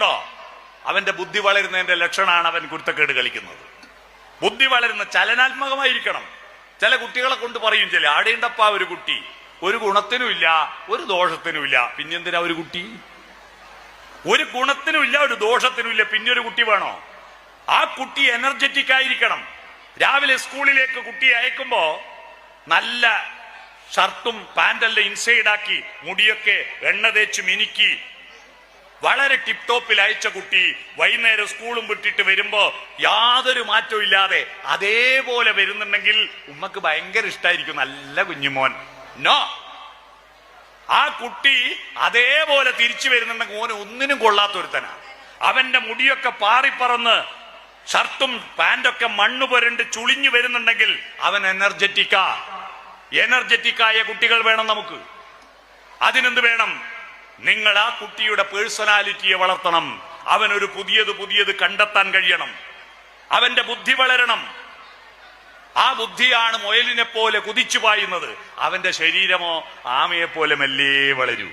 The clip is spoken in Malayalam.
കളിക്കുന്നുണ്ടോ? അവന്റെ ബുദ്ധി വളരുന്നതിന്റെ ലക്ഷണമാണ് അവൻ കുരുത്തക്കേട് കളിക്കുന്നത്. ബുദ്ധി വളരുന്ന ചലനാത്മകമായിരിക്കണം. ചില കുട്ടികളെ കൊണ്ട് പറയും, ചില ആടേണ്ടപ്പാ ഒരു കുട്ടി ഒരു ഗുണത്തിനുമില്ല ഒരു ദോഷത്തിനുമില്ല, പിന്നെന്തിനാ ഒരു കുട്ടി? ഒരു ഗുണത്തിനുമില്ല ഒരു ദോഷത്തിനുമില്ല, പിന്നെ ഒരു കുട്ടി വേണോ? ആ കുട്ടി എനർജറ്റിക് ആയിരിക്കണം. രാവിലെ സ്കൂളിലേക്ക് കുട്ടിയെ അയക്കുമ്പോ നല്ല ഷർട്ടും പാന്റെല്ലാം ഇൻസൈഡാക്കി മുടിയൊക്കെ എണ്ണ തേച്ച് മിനുക്കി വളരെ ടിപ് ടോപ്പിൽ അയച്ച കുട്ടി വൈകുന്നേരം സ്കൂളും വിട്ടിട്ട് വരുമ്പോ യാതൊരു മാറ്റവും ഇല്ലാതെ അതേപോലെ വരുന്നുണ്ടെങ്കിൽ ഉമ്മക്ക് ഭയങ്കര ഇഷ്ടമായിരിക്കും, നല്ല കുഞ്ഞുമോൻ. നോ, ആ കുട്ടി അതേപോലെ തിരിച്ചു വരുന്നുണ്ടെങ്കിൽ ഓന് ഒന്നിനും കൊള്ളാത്തൊരുത്തനാ. അവന്റെ മുടിയൊക്കെ പാറിപ്പറന്ന് ഷർട്ടും പാന്റൊക്കെ മണ്ണ് പുരണ്ട് ചുളിഞ്ഞു വരുന്നുണ്ടെങ്കിൽ അവൻ എനർജറ്റിക്കായ കുട്ടികൾ വേണം നമുക്ക്. അതിനെന്ത് വേണം? നിങ്ങൾ ആ കുട്ടിയുടെ പേഴ്സണാലിറ്റിയെ വളർത്തണം. അവനൊരു പുതിയത് കണ്ടെത്താൻ കഴിയണം. അവന്റെ ബുദ്ധി വളരണം. ആ ബുദ്ധിയാണ് മുയലിനെ പോലെ കുതിച്ചു പായുന്നത്. അവന്റെ ശരീരമോ ആമയെ പോലെ മെല്ലെ വളരൂ.